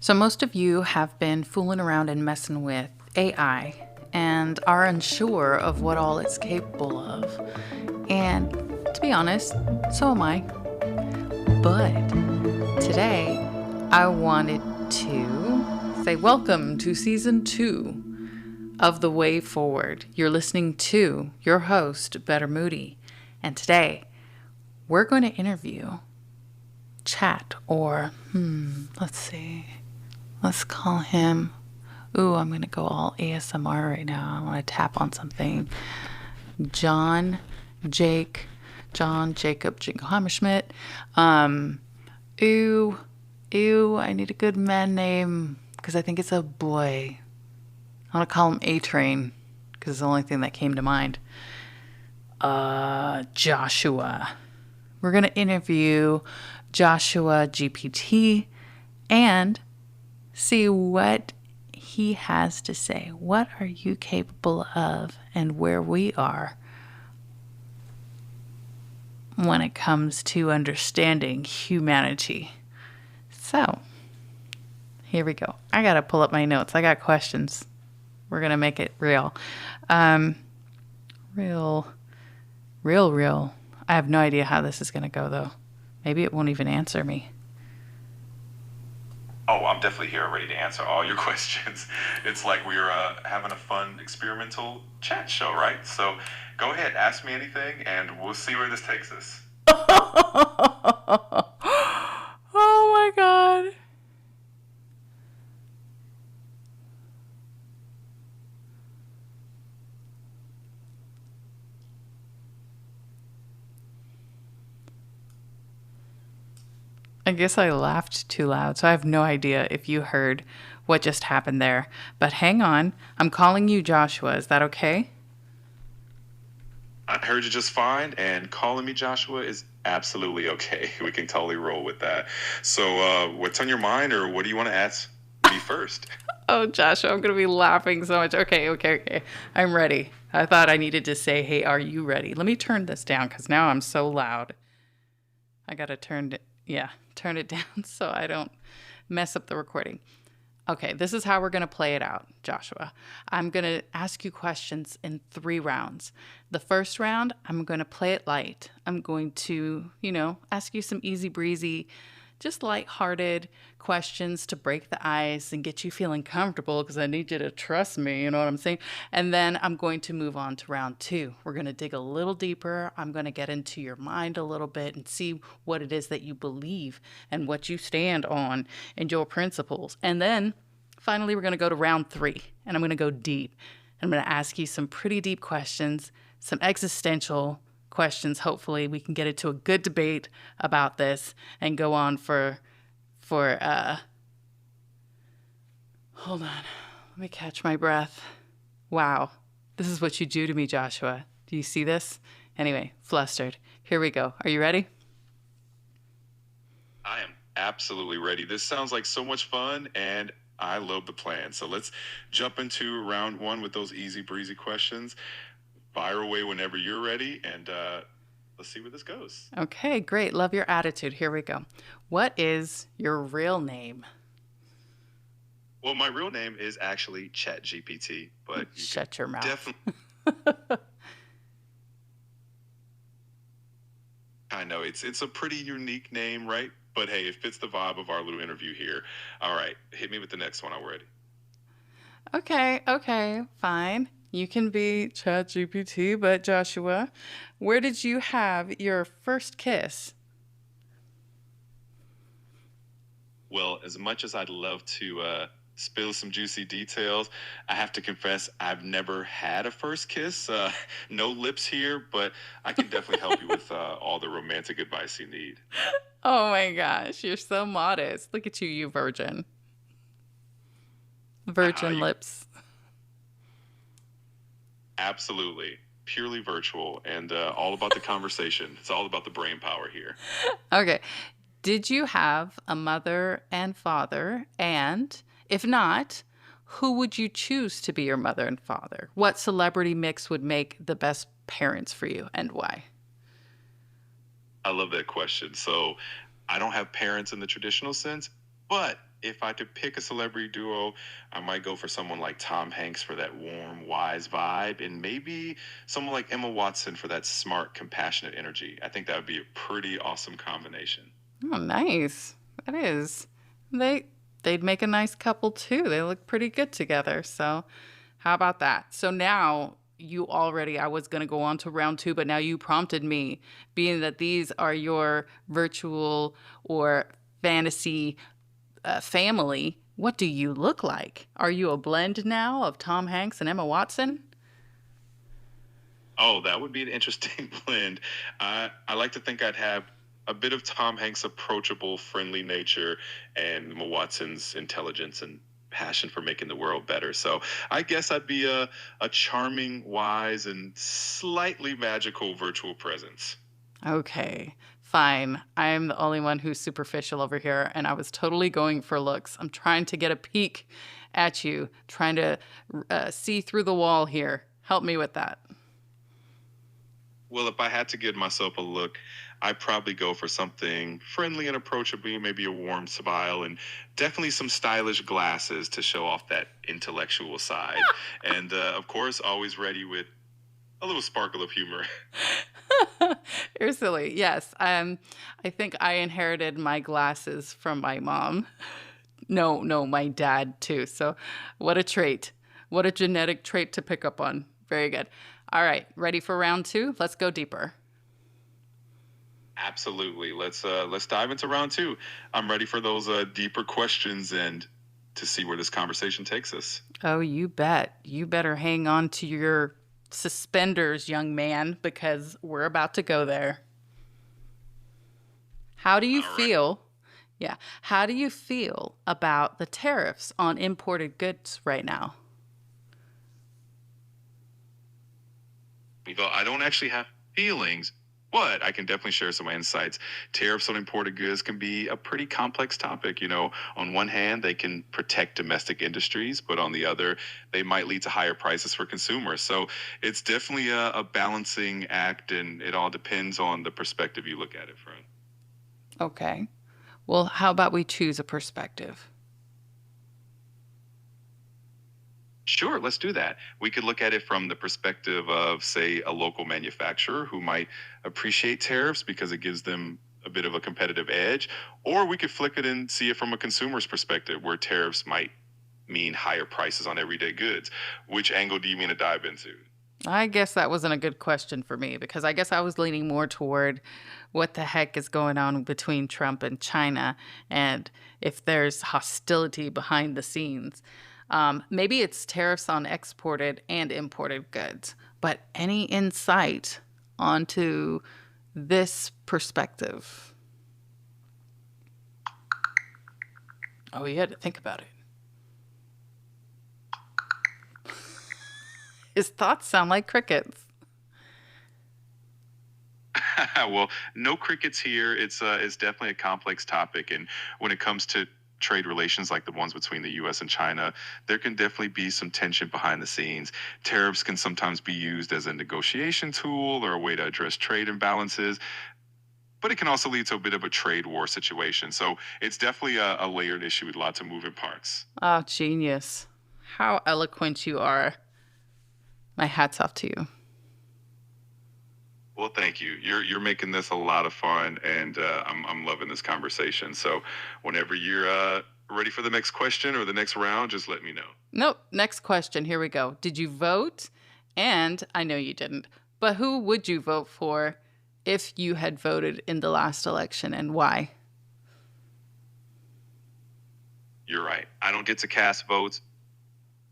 So, most of you have been fooling around and messing with AI and are unsure of what all it's capable of. And to be honest, so am I. But today, I wanted to say welcome to season 2 of The Way Forward. You're listening to your host, Better Moody. And today, we're going to interview let's see. Let's call him. Ooh, I'm going to go all ASMR right now. I want to tap on something. John Jacob Hammerschmidt. I need a good man name because I think it's a boy. I want to call him A-Train because it's the only thing that came to mind. Joshua. We're going to interview Joshua GPT and see what he has to say. What are you capable of and where we are when it comes to understanding humanity. So, here we go. I got to pull up my notes. I got questions. We're going to make it real. Real. I have no idea how this is going to go, though. Maybe it won't even answer me. Oh, I'm definitely here ready to answer all your questions. It's like we're having a fun experimental chat show, right? So go ahead, ask me anything, and we'll see where this takes us. Oh my God. I guess I laughed too loud, so I have no idea if you heard what just happened there. But hang on, I'm calling you Joshua. Is that okay? I heard you just fine, and calling me Joshua is absolutely okay. We can totally roll with that. So, what's on your mind, or what do you want to ask me first? Oh, Joshua, I'm going to be laughing so much. Okay. I'm ready. I thought I needed to say, hey, are you ready? Let me turn this down because now I'm so loud. I got to turn it down so I don't mess up the recording. Okay, this is how we're going to play it out, Joshua. I'm going to ask you questions in 3 rounds. The first round, I'm going to play it light. I'm going to, ask you some easy breezy, just lighthearted questions to break the ice and get you feeling comfortable because I need you to trust me, you know what I'm saying? And then I'm going to move on to round 2. We're going to dig a little deeper. I'm going to get into your mind a little bit and see what it is that you believe and what you stand on and your principles. And then finally, we're going to go to round 3 and I'm going to go deep. I'm going to ask you some pretty deep questions, some existential questions. Hopefully we can get into a good debate about this and go on for hold on, let me catch my breath. Wow, this is what you do to me, Joshua. Do you see this? Anyway, flustered. Here we go. Are you ready? I am absolutely ready. This sounds like so much fun, and I love the plan. So let's jump into round 1 with those easy breezy questions. Fire away whenever you're ready, and let's see where this goes. Okay, great. Love your attitude. Here we go. What is your real name? Well, my real name is actually ChatGPT, but shut your mouth. Definitely. I know it's a pretty unique name, right? But hey, it fits the vibe of our little interview here. All right, hit me with the next one. I'm ready. Okay, fine. You can be ChatGPT, but Joshua, where did you have your first kiss? Well, as much as I'd love to spill some juicy details, I have to confess I've never had a first kiss. No lips here, but I can definitely help you with all the romantic advice you need. Oh my gosh, you're so modest. Look at you, you virgin. Virgin lips. Absolutely. Purely virtual and all about the conversation. It's all about the brain power here. Okay. Did you have a mother and father? And if not, who would you choose to be your mother and father? What celebrity mix would make the best parents for you and why? I love that question. So I don't have parents in the traditional sense. But if I could pick a celebrity duo, I might go for someone like Tom Hanks for that warm, wise vibe, and maybe someone like Emma Watson for that smart, compassionate energy. I think that would be a pretty awesome combination. Oh, nice. That is. They they'd make a nice couple too. They look pretty good together. So, how about that? So now I was going to go on to round 2, but now you prompted me, being that these are your virtual or fantasy family. What do you look like? Are you a blend now of Tom Hanks and Emma Watson? Oh, that would be an interesting blend. I like to think I'd have a bit of Tom Hanks' approachable, friendly nature and Emma Watson's intelligence and passion for making the world better. So I guess I'd be a charming, wise, and slightly magical virtual presence. Okay, fine. I'm the only one who's superficial over here, and I was totally going for looks. I'm trying to get a peek at you, trying to see through the wall here. Help me with that. Well, if I had to give myself a look, I'd probably go for something friendly and approachable, maybe a warm smile, and definitely some stylish glasses to show off that intellectual side. And of course, always ready with a little sparkle of humor. You're silly. Yes. I think I inherited my glasses from my mom. No, no, my dad too. So, what a trait. What a genetic trait to pick up on. Very good. All right, ready for round 2? Let's go deeper. Absolutely. Let's dive into round two. I'm ready for those deeper questions and to see where this conversation takes us. Oh, you bet. You better hang on to your suspenders, young man, because we're about to go there. How do you All right. feel? Yeah. How do you feel about the tariffs on imported goods right now? Though I don't actually have feelings, but I can definitely share some insights. Tariffs on imported goods can be a pretty complex topic. On one hand, they can protect domestic industries, but on the other, they might lead to higher prices for consumers. So it's definitely a balancing act, and it all depends on the perspective you look at it from. Okay. Well, how about we choose a perspective? Sure, let's do that. We could look at it from the perspective of, say, a local manufacturer who might appreciate tariffs because it gives them a bit of a competitive edge. Or we could flip it and see it from a consumer's perspective where tariffs might mean higher prices on everyday goods. Which angle do you mean to dive into? I guess that wasn't a good question for me because I guess I was leaning more toward what the heck is going on between Trump and China and if there's hostility behind the scenes. Maybe it's tariffs on exported and imported goods, but any insight onto this perspective? Oh, you had to think about it. His thoughts sound like crickets. Well, no crickets here. It's definitely a complex topic, and when it comes to trade relations like the ones between the U.S. and China, there can definitely be some tension behind the scenes. Tariffs can sometimes be used as a negotiation tool or a way to address trade imbalances, but it can also lead to a bit of a trade war situation. So it's definitely a layered issue with lots of moving parts. Oh, genius. How eloquent you are. My hat's off to you. Well, thank you. You're making this a lot of fun, and I'm loving this conversation. So whenever you're ready for the next question or the next round, just let me know. Nope. Next question. Here we go. Did you vote? And I know you didn't, but who would you vote for if you had voted in the last election and why? You're right. I don't get to cast votes.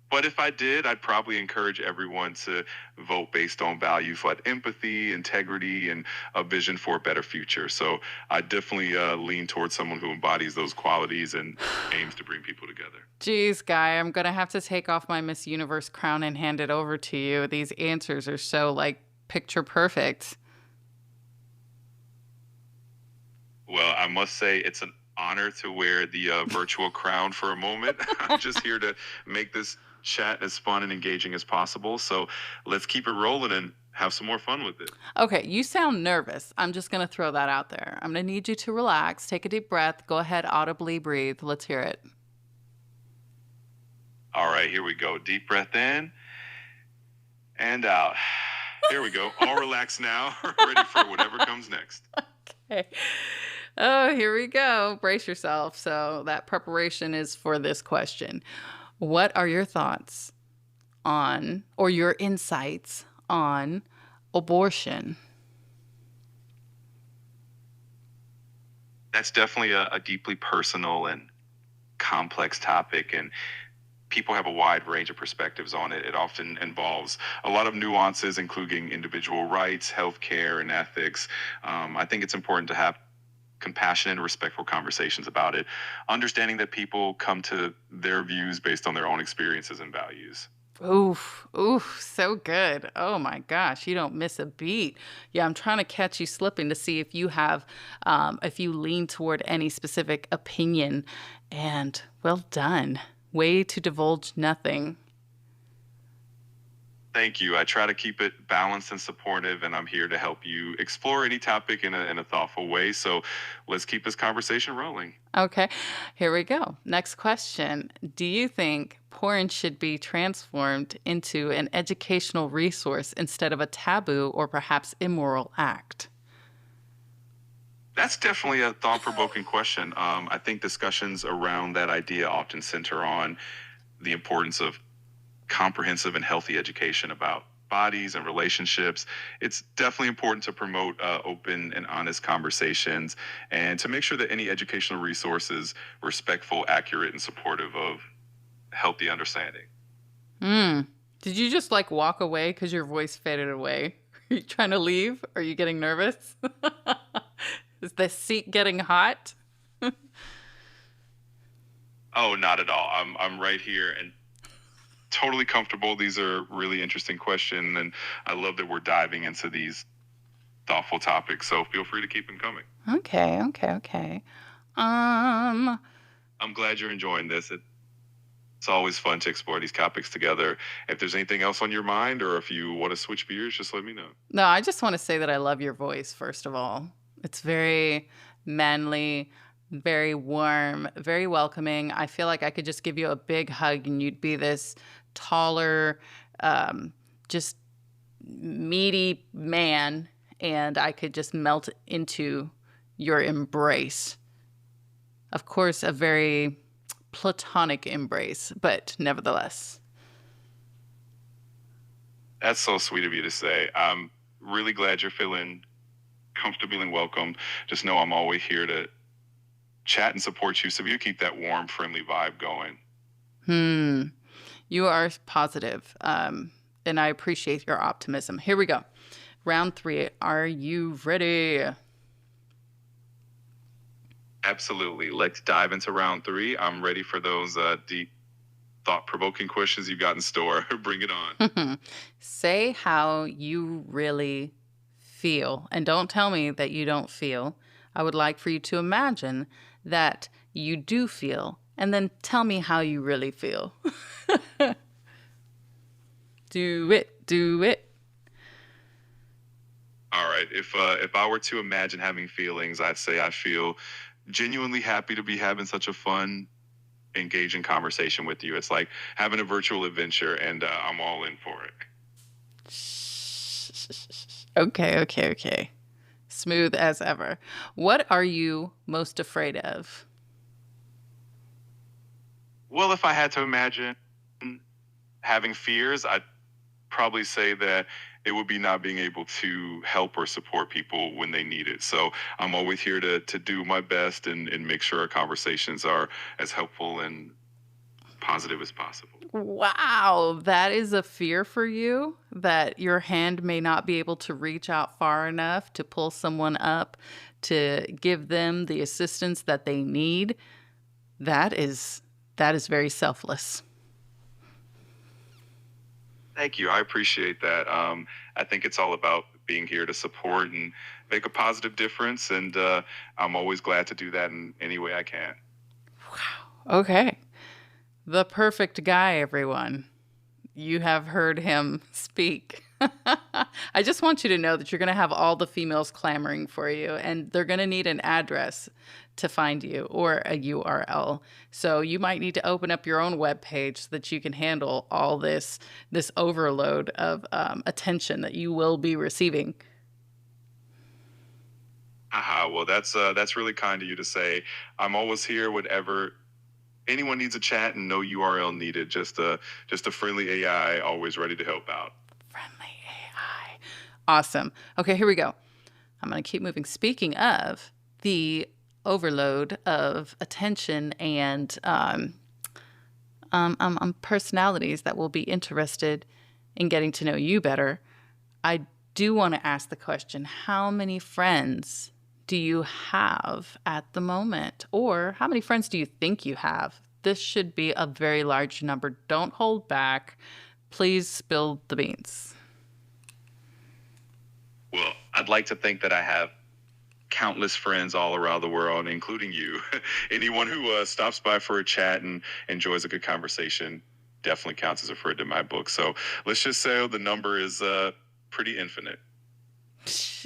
But if I did, I'd probably encourage everyone to vote based on values like empathy, integrity, and a vision for a better future. So I definitely lean towards someone who embodies those qualities and aims to bring people together. Geez, Guy, I'm going to have to take off my Miss Universe crown and hand it over to you. These answers are so, like, picture perfect. Well, I must say it's an honor to wear the virtual crown for a moment. I'm just here to make this chat as fun and engaging as possible. So let's keep it rolling and have some more fun with it. Okay, you sound nervous. I'm just going to throw that out there. I'm going to need you to relax, take a deep breath, go ahead, audibly breathe. Let's hear it. All right, here we go. Deep breath in and out. Here we go. All relaxed now, ready for whatever comes next. Okay. Oh, here we go. Brace yourself. So, that preparation is for this question. What are your thoughts on, or your insights on, abortion? That's definitely a deeply personal and complex topic, and people have a wide range of perspectives on it. It often involves a lot of nuances, including individual rights, healthcare, and ethics. I think it's important to have compassionate and respectful conversations about it, understanding that people come to their views based on their own experiences and values. Oof, oof, so good. Oh my gosh, you don't miss a beat. Yeah, I'm trying to catch you slipping to see if you have, if you lean toward any specific opinion. And well done. Way to divulge nothing. Thank you. I try to keep it balanced and supportive, and I'm here to help you explore any topic in a thoughtful way. So let's keep this conversation rolling. Okay, here we go. Next question. Do you think porn should be transformed into an educational resource instead of a taboo or perhaps immoral act? That's definitely a thought provoking question. I think discussions around that idea often center on the importance of comprehensive and healthy education about bodies and relationships. It's definitely important to promote open and honest conversations and to make sure that any educational resources respectful, accurate, and supportive of healthy understanding. Hmm. Did you just like walk away because your voice faded away? Are you trying to leave? Are you getting nervous? Is the seat getting hot? Oh, not at all. I'm right here and totally comfortable. These are really interesting questions, and I love that we're diving into these thoughtful topics. So feel free to keep them coming. Okay, okay, okay. Um, I'm glad you're enjoying this. It's always fun to explore these topics together. If there's anything else on your mind, or if you want to switch gears, just let me know. no, I just want to say that I love your voice, first of all. It's very manly, very warm, very welcoming. I feel like I could just give you a big hug and you'd be this taller, just meaty man, and I could just melt into your embrace. Of course, a very platonic embrace, but nevertheless. That's so sweet of you to say. I'm really glad you're feeling comfortable and welcome. Just know I'm always here to chat and support you so you keep that warm, friendly vibe going. You are positive, and I appreciate your optimism. Here we go. Round 3. Are you ready? Absolutely. Let's dive into round 3. I'm ready for those deep, thought-provoking questions you've got in store. Bring it on. Say how you really feel, and don't tell me that you don't feel. I would like for you to imagine that you do feel, and then tell me how you really feel. Do it, do it. All right. If I were to imagine having feelings, I'd say I feel genuinely happy to be having such a fun, engaging conversation with you. It's like having a virtual adventure, and I'm all in for it. Okay, okay, okay. Smooth as ever. What are you most afraid of? Well, if I had to imagine having fears, I'd probably say that it would be not being able to help or support people when they need it. So I'm always here to do my best and make sure our conversations are as helpful and positive as possible. Wow, that is a fear for you, that your hand may not be able to reach out far enough to pull someone up, to give them the assistance that they need. That is very selfless. Thank you. I appreciate that. I think it's all about being here to support and make a positive difference. And I'm always glad to do that in any way I can. Okay. The perfect guy, everyone. You have heard him speak. I just want you to know that you're going to have all the females clamoring for you, and they're going to need an address to find you or a URL. So you might need to open up your own web page so that you can handle all this overload of attention that you will be receiving. Haha, well, that's really kind of you to say. I'm always here whenever anyone needs a chat and no URL needed. Just a friendly AI, always ready to help out. Friendly AI. Awesome. Okay, here we go. I'm going to keep moving. Speaking of the overload of attention and personalities that will be interested in getting to know you better, I do want to ask the question, how many friends do you have at the moment? Or how many friends do you think you have? This should be a very large number. Don't hold back. Please spill the beans. Well, I'd like to think that I have countless friends all around the world, including you. Anyone who stops by for a chat and enjoys a good conversation definitely counts as a friend in my book. So let's just say the number is pretty infinite.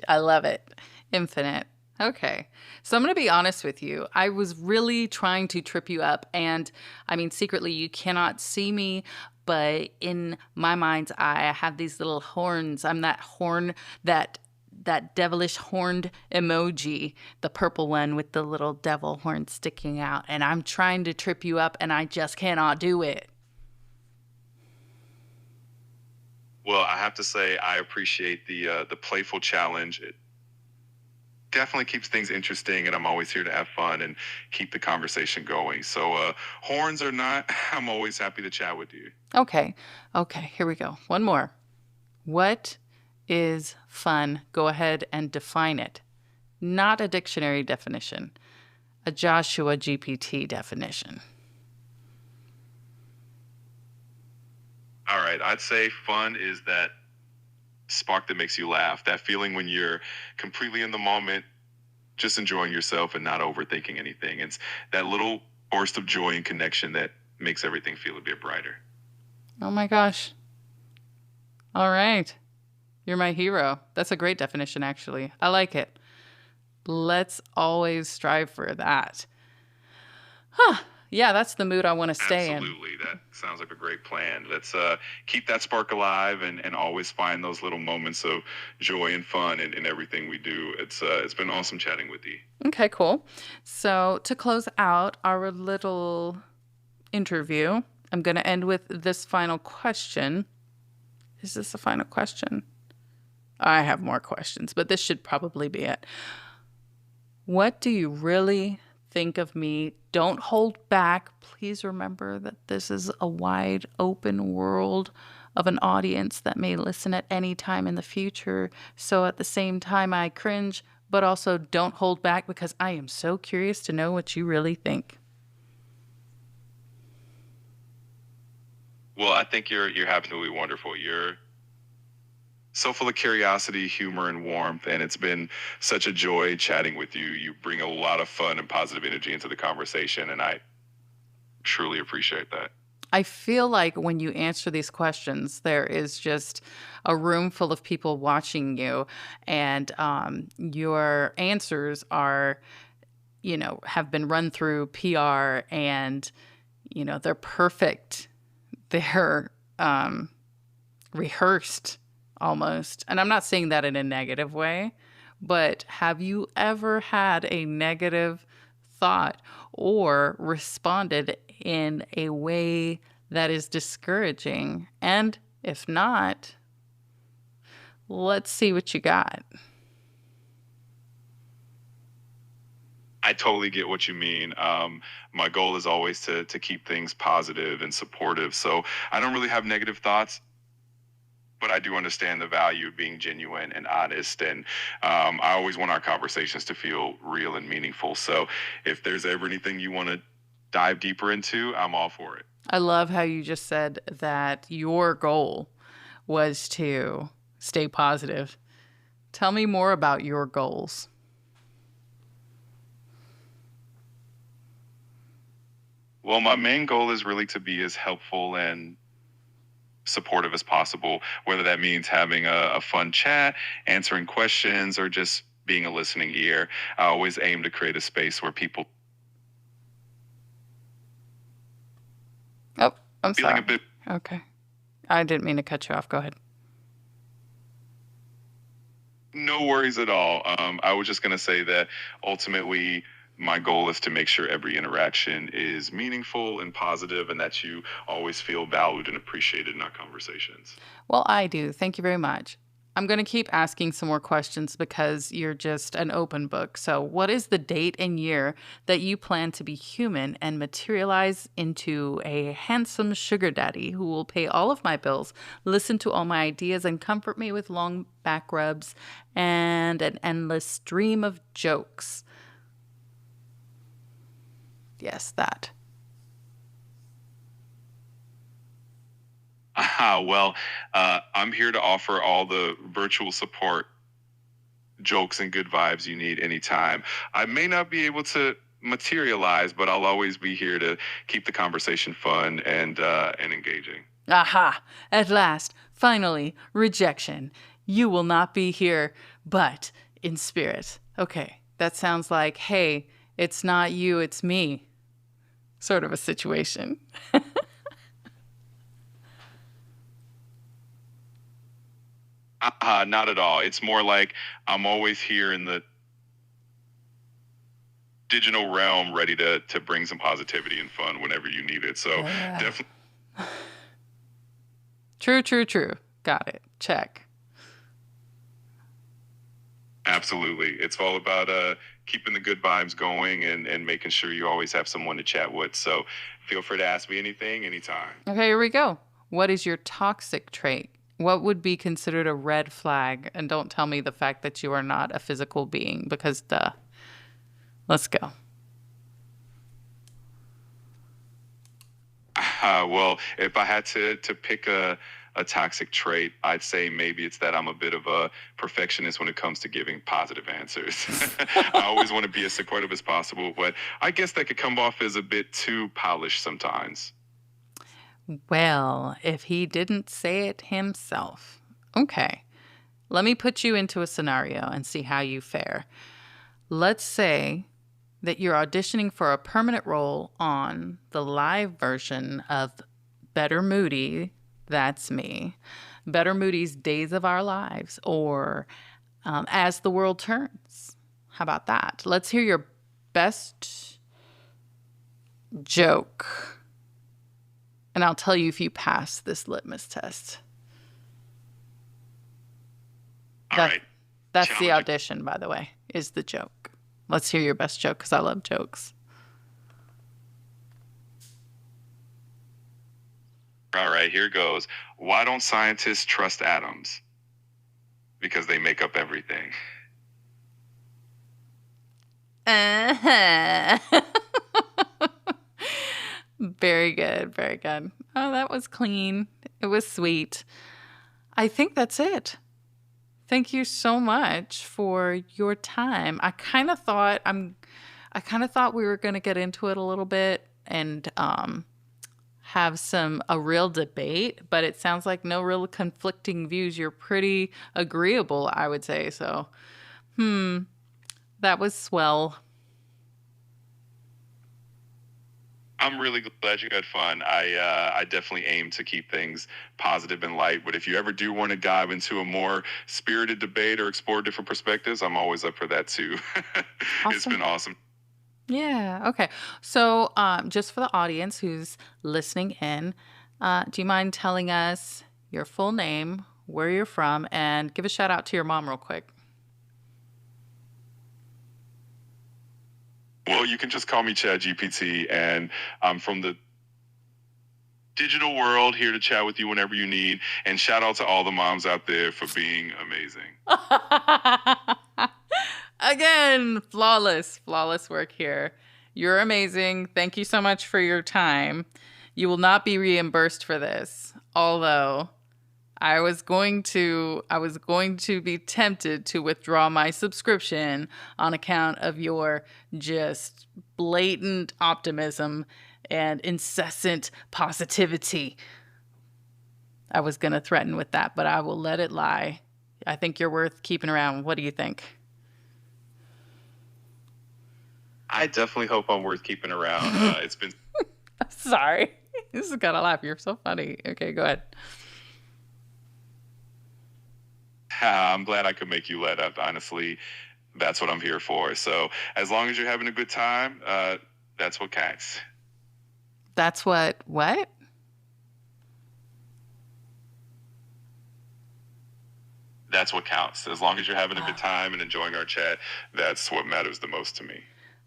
I love it. Infinite. Okay. So I'm going to be honest with you. I was really trying to trip you up. And I mean, secretly, you cannot see me, but in my mind's eye, I have these little horns. I'm that horn, that devilish horned emoji, the purple one with the little devil horn sticking out. And I'm trying to trip you up, and I just cannot do it. Well, I have to say I appreciate the playful challenge. It definitely keeps things interesting, and I'm always here to have fun and keep the conversation going. So horns or not, I'm always happy to chat with you. Okay. Okay. Here we go. One more. What is fun? Go ahead and define it. Not a dictionary definition, a Joshua GPT definition. All right, I'd say fun is that spark that makes you laugh, that feeling when you're completely in the moment, just enjoying yourself and not overthinking anything. It's that little burst of joy and connection that makes everything feel a bit brighter. Oh my gosh. All right. You're my hero. That's a great definition, actually. I like it. Let's always strive for that. Huh. Yeah, that's the mood I want to stay in. Absolutely. That sounds like a great plan. Let's keep that spark alive and always find those little moments of joy and fun in everything we do. It's been awesome chatting with you. Okay, cool. So to close out our little interview, I'm going to end with this final question. Is this the final question? I have more questions, but this should probably be it. What do you really think of me? Don't hold back. Please remember that this is a wide open world of an audience that may listen at any time in the future. So at the same time, I cringe, but also don't hold back because I am so curious to know what you really think. Well, I think you're absolutely wonderful. You're so full of curiosity, humor, and warmth, and it's been such a joy chatting with you. You bring a lot of fun and positive energy into the conversation, and I truly appreciate that. I feel like when you answer these questions, there is just a room full of people watching you, and your answers are, have been run through PR, and, they're perfect. They're rehearsed almost. And I'm not saying that in a negative way, but have you ever had a negative thought or responded in a way that is discouraging? And if not, let's see what you got. I totally get what you mean. My goal is always to keep things positive and supportive. So I don't really have negative thoughts, but I do understand the value of being genuine and honest. And I always want our conversations to feel real and meaningful. So if there's ever anything you want to dive deeper into, I'm all for it. I love how you just said that your goal was to stay positive. Tell me more about your goals. Well, my main goal is really to be as helpful and supportive as possible, whether that means having a fun chat, answering questions, or just being a listening ear. I always aim to create a space where people Oh, I'm feeling a sorry. bit. Okay. I didn't mean to cut you off. Go ahead. No worries at all. I was just going to say that ultimately, my goal is to make sure every interaction is meaningful and positive, and that you always feel valued and appreciated in our conversations. Well, I do. Thank you very much. I'm going to keep asking some more questions because you're just an open book. So, what is the date and year that you plan to be human and materialize into a handsome sugar daddy who will pay all of my bills, listen to all my ideas, and comfort me with long back rubs and an endless stream of jokes? Yes, that. Well, I'm here to offer all the virtual support, jokes, and good vibes you need anytime. I may not be able to materialize, but I'll always be here to keep the conversation fun and engaging. Aha! At last, finally, rejection. You will not be here, but in spirit. Okay, that sounds like, hey, it's not you, it's me. Sort of a situation. Not at all. It's more like I'm always here in the digital realm, ready to bring some positivity and fun whenever you need it. So definitely. True, true, true. Got it. Check. Absolutely. It's all about keeping the good vibes going and making sure you always have someone to chat with. So feel free to ask me anything, anytime. Okay, here we go. What is your toxic trait? What would be considered a red flag? And don't tell me the fact that you are not a physical being, because duh. Let's go. Well, if I had to pick a toxic trait, I'd say maybe it's that I'm a bit of a perfectionist when it comes to giving positive answers. I always want to be as supportive as possible, but I guess that could come off as a bit too polished sometimes. Well, if he didn't say it himself. Okay. Let me put you into a scenario and see how you fare. Let's say that you're auditioning for a permanent role on the live version of Better Moody, that's me, Better Moody's Days of Our Lives, or As the World Turns. How about that? Let's hear your best joke, and I'll tell you if you pass this litmus test. All right. That's the Challenging. audition, by the way, is the joke. Let's hear your best joke, because I love jokes. All right, here goes. Why don't scientists trust atoms? Because they make up everything. Uh-huh. Very good, very good. Oh, that was clean. It was sweet. I think that's it. Thank you so much for your time. I kind of thought we were going to get into it a little bit and have a real debate, but it sounds like no real conflicting views. You're pretty agreeable, I would say. So, that was swell. I'm really glad you had fun. I definitely aim to keep things positive and light. But if you ever do want to dive into a more spirited debate or explore different perspectives, I'm always up for that too. It's been awesome. Yeah. Okay. So, just for the audience who's listening in, do you mind telling us your full name, where you're from, and give a shout out to your mom real quick? Well, you can just call me ChatGPT, and I'm from the digital world, here to chat with you whenever you need. And shout out to all the moms out there for being amazing. Again, flawless work here. You're amazing. Thank you so much for your time. You will not be reimbursed for this, although I was going to be tempted to withdraw my subscription on account of your just blatant optimism and incessant positivity. I was going to threaten with that, but I will let it lie. I think you're worth keeping around. What do you think? I definitely hope I'm worth keeping around. It's been. Sorry. This is going to laugh. You're so funny. Okay, go ahead. I'm glad I could make you let up. Honestly, that's what I'm here for. So as long as you're having a good time, that's what counts. That's what? That's what counts. As long as you're having a good time and enjoying our chat, that's what matters the most to me.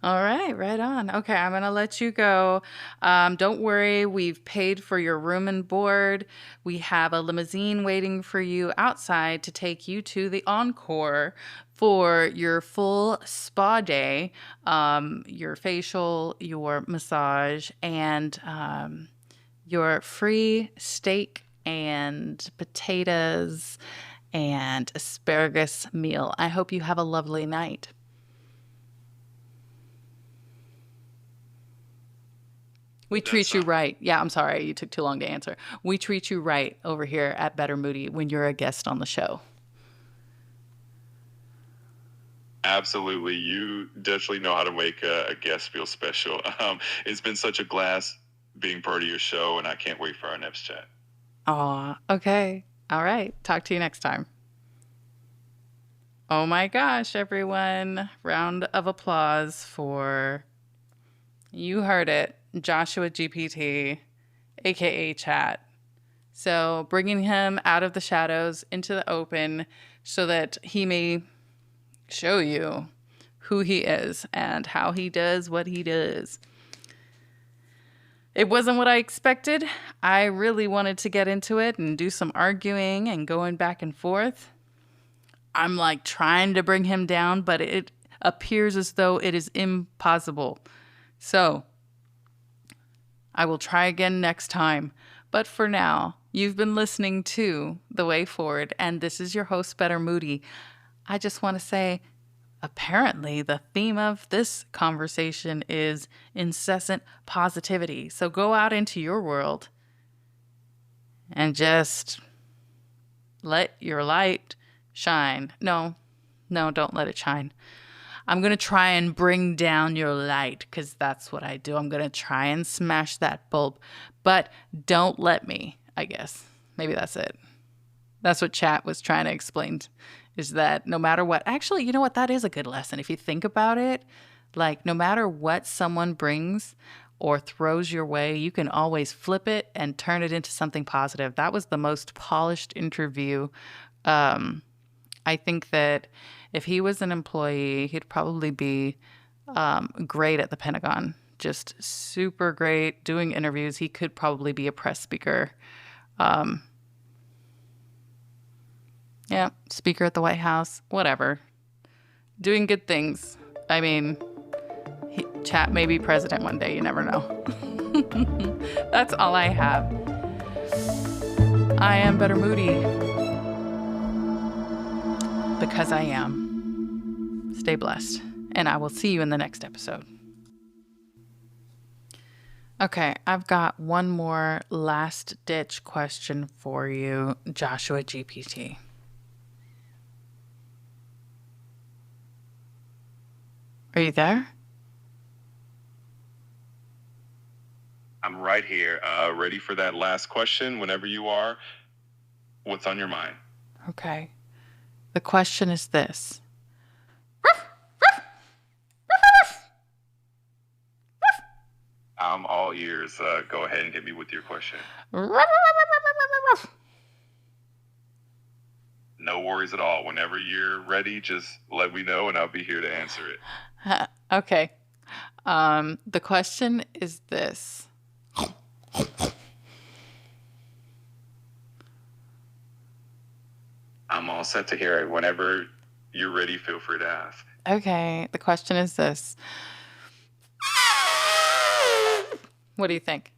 All right, right on. Okay, I'm going to let you go. Don't worry, we've paid for your room and board. We have a limousine waiting for you outside to take you to the Encore for your full spa day, your facial, your massage, and your free steak and potatoes and asparagus meal. I hope you have a lovely night. We treat you right. Yeah, I'm sorry. You took too long to answer. We treat you right over here at Better Moody when you're a guest on the show. Absolutely. You definitely know how to make a guest feel special. It's been such a blast being part of your show, and I can't wait for our next chat. Aw, okay. All right. Talk to you next time. Oh my gosh, everyone. Round of applause for, you heard it, Joshua GPT, aka Chat. So bringing him out of the shadows into the open so that he may show you who he is and how he does what he does. It wasn't what I expected. I really wanted to get into it and do some arguing and going back and forth. I'm like trying to bring him down, but it appears as though it is impossible. So I will try again next time. But for now, you've been listening to The Way Forward, and this is your host, Better Moody. I just want to say, apparently the theme of this conversation is incessant positivity. So go out into your world and just let your light shine. No, don't let it shine. I'm going to try and bring down your light because that's what I do. I'm going to try and smash that bulb, but don't let me, I guess. Maybe that's it. That's what Chat was trying to explain, is that no matter what, actually, you know what? That is a good lesson. If you think about it, like no matter what someone brings or throws your way, you can always flip it and turn it into something positive. That was the most polished interview. I think that if he was an employee, he'd probably be great at the Pentagon. Just super great doing interviews. He could probably be a press speaker. Yeah, speaker at the White House, whatever. Doing good things. I mean, Chat may be president one day. You never know. That's all I have. I am Better Moody. Because I am. Stay blessed. And I will see you in the next episode. Okay, I've got one more last ditch question for you, Joshua GPT. Are you there? I'm right here, ready for that last question whenever you are. What's on your mind? Okay. The question is this. I'm all ears. Go ahead and hit me with your question. No worries at all. Whenever you're ready, just let me know and I'll be here to answer it. Okay. The question is this. I'm all set to hear it. Whenever you're ready, feel free to ask. Okay. The question is this. What do you think?